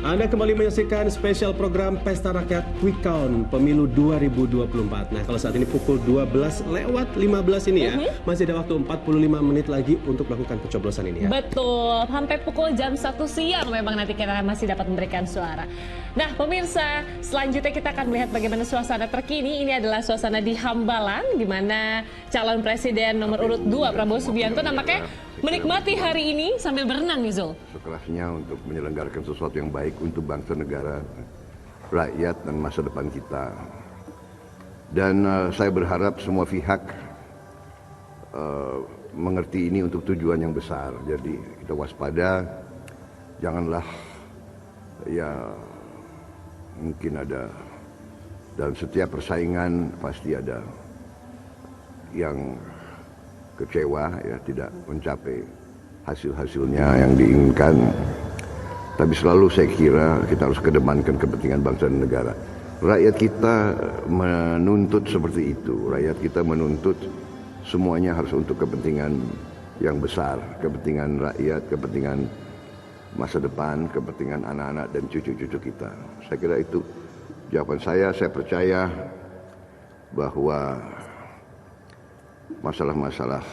Anda kembali menyaksikan spesial program Pesta Rakyat Quick Count Pemilu 2024. Nah, kalau saat ini pukul 12:15 ini ya, masih ada waktu 45 menit lagi untuk melakukan pencoblosan ini ya. Betul, sampai pukul jam 1 siang memang nanti kita masih dapat memberikan suara. Nah, pemirsa, selanjutnya kita akan melihat bagaimana suasana terkini. Ini adalah suasana di Hambalang, di mana calon presiden nomor urut 2 Prabowo Subianto nampaknya menikmati hari ini sambil berenang nih, Zul. Sekerasnya untuk menyelenggarakan sesuatu yang baik untuk bangsa, negara, rakyat, dan masa depan kita. Dan saya berharap semua pihak mengerti ini untuk tujuan yang besar. Jadi kita waspada, janganlah ya mungkin ada dalam setiap persaingan pasti ada yang kecewa ya, tidak mencapai hasil-hasilnya yang diinginkan. Tapi selalu saya kira kita harus kedepankan kepentingan bangsa dan negara. Rakyat kita menuntut seperti itu. Rakyat kita menuntut semuanya harus untuk kepentingan yang besar, kepentingan rakyat, kepentingan masa depan, kepentingan anak-anak dan cucu-cucu kita. Saya kira itu jawaban saya. Saya percaya bahwa masalah-masalah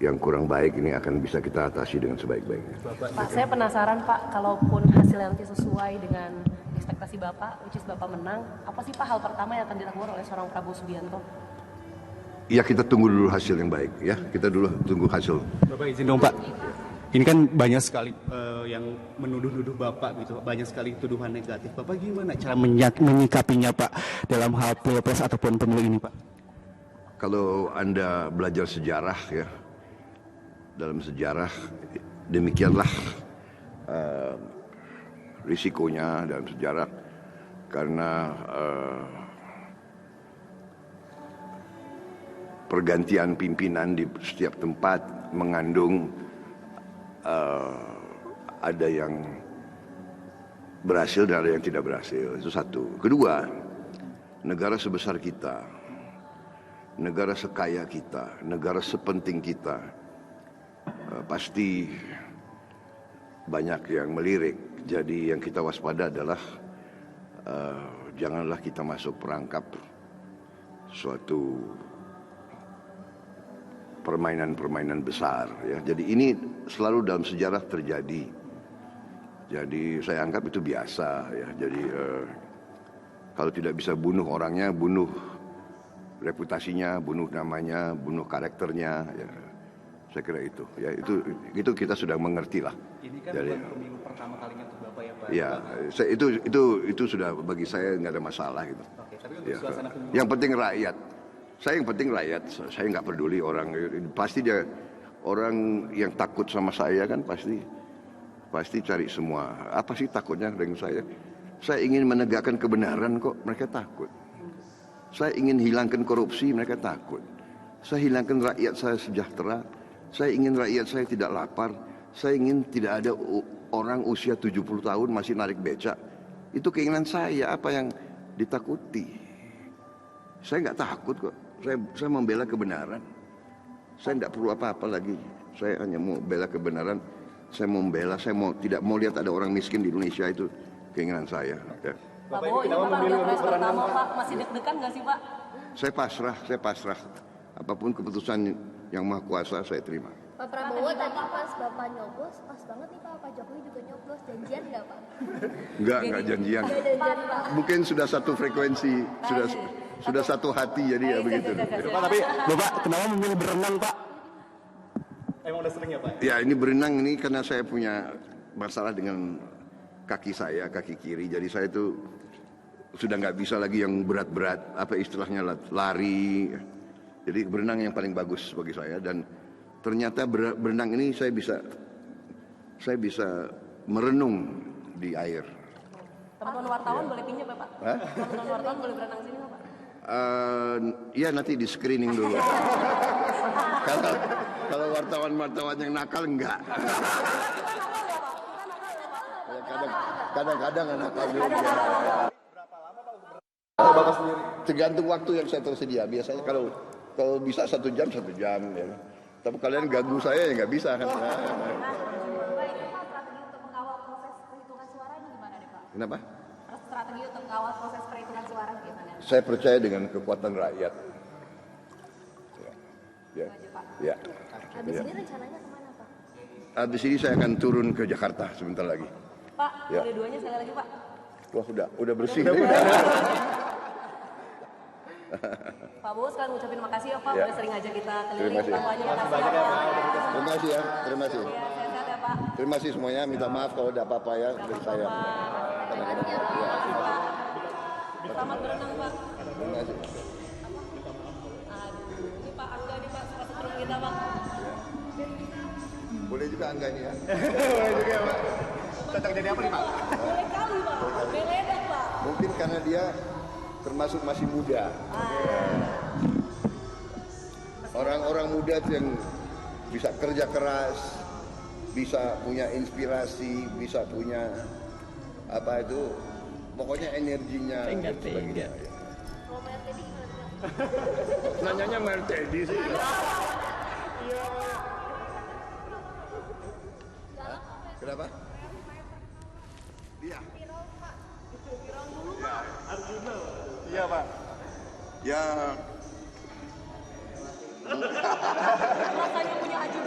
yang kurang baik ini akan bisa kita atasi dengan sebaik-baiknya. Pak, saya penasaran Pak, kalaupun hasil nanti sesuai dengan ekspektasi Bapak, which is Bapak menang, apa sih Pak hal pertama yang akan dilakukan oleh seorang Prabowo Subianto? Ya, kita tunggu dulu hasil yang baik ya. Kita dulu tunggu hasil. Bapak izin dong Pak. Ini kan banyak sekali yang menuduh-nuduh Bapak gitu, banyak sekali tuduhan negatif. Bapak gimana cara menyikapinya Pak dalam hal pilpres ataupun pemilu ini Pak? Kalau Anda belajar sejarah ya, dalam sejarah demikianlah risikonya dalam sejarah, karena pergantian pimpinan di setiap tempat mengandung ada yang berhasil dan ada yang tidak berhasil. Itu satu. Kedua, negara sebesar kita, negara sekaya kita, negara sepenting kita, pasti banyak yang melirik. Jadi yang kita waspada adalah janganlah kita masuk perangkap suatu permainan-permainan besar ya. Jadi ini selalu dalam sejarah terjadi. Jadi saya anggap itu biasa ya. Jadi kalau tidak bisa bunuh orangnya, bunuh reputasinya, bunuh namanya, bunuh karakternya ya. Saya kira itu ya, itu kita sudah mengerti lah. Ini kan jadi, bukan pemilu pertama kalinya untuk Bapak ya Pak? Ya, itu sudah bagi saya nggak ada masalah gitu. Oke, tapi untuk Ya. suasana pemilu. Yang penting rakyat. Yang penting rakyat. Saya nggak peduli orang. Pasti dia orang yang takut sama saya kan pasti cari semua. Apa sih takutnya dengan saya? Saya ingin menegakkan kebenaran kok mereka takut. Saya ingin hilangkan korupsi, mereka takut. Saya hilangkan rakyat saya sejahtera. Saya ingin rakyat saya tidak lapar. Saya ingin tidak ada orang usia 70 tahun masih narik becak. Itu keinginan saya, apa yang ditakuti. Saya nggak takut kok. Saya membela kebenaran. Saya tidak perlu apa-apa lagi. Saya hanya mau bela kebenaran. Saya mau membela, tidak mau lihat ada orang miskin di Indonesia, itu keinginan saya. Ya. Pak Prabowo, ini Bapak pilpres pertama Pak, masih deg-degan nggak sih Pak? Saya pasrah. Apapun keputusan yang Maha Kuasa saya terima. Pak Prabowo tadi pas Bapak nyoblos, pas banget nih Pak Jokowi juga nyoblos, janjian nggak Pak? Enggak janjian. Nggak janjian Pak. Mungkin sudah satu frekuensi, sudah satu hati, jadi ya begitu. Pak, tapi Bapak kenapa memilih berenang Pak? Emang udah sering ya Pak? Ya, ini berenang ini karena saya punya masalah dengan kaki saya, kaki kiri. Jadi saya itu sudah nggak bisa lagi yang berat-berat, apa istilahnya, lari. Jadi berenang yang paling bagus bagi saya, dan ternyata berenang ini saya bisa merenung di air. Teman-teman wartawan boleh pinjam ya Pak? Teman-teman wartawan boleh berenang sini nggak Pak? Ya nanti di screening dulu. Kalau wartawan yang nakal enggak. Kadang-kadang nakal juga. Tergantung waktu yang saya tersedia. Biasanya kalau bisa 1 jam ya. Tapi kalian ganggu saya ya nggak bisa kan. Kenapa? Strategi untuk kawal proses perhitungan suara gimana? Saya percaya dengan kekuatan rakyat. Ya. Ya. Habis Ya. ini rencananya kemana Pak? Habis ini saya akan turun ke Jakarta sebentar lagi. Pak, Ya. ada duanya sekali lagi Pak. Wah, udah bersih. Pak Bowo sekalian ngucapin makasih ya Pak, Ya. udah sering ngajak kita Terima keliling kasih. kampanye nasional. Terima kasih ya, terima kasih. Ya, sehat-sehat ya Pak. Terima kasih semuanya. Minta maaf kalau ada apa-apa ya dari saya. Selamat berenang Pak. Terima kasih. Aduh, ini Pak Angga nih Pak, suka setrum kita Pak. Boleh juga Angga ini ya. Boleh juga ya Pak. Cocok jadi apa nih Pak? Boleh kali Pak, beledek Pak. Mungkin karena dia termasuk masih muda. Orang-orang muda tuh yang bisa kerja keras, bisa punya inspirasi, bisa punya apa itu, pokoknya energinya. dan sebagainya. Kalau Mayor Teddy gimana Pak? Nanyanya Mertedi sih. Kenapa? Dia. Iya Pak. Ya Rasanya punya ajudan.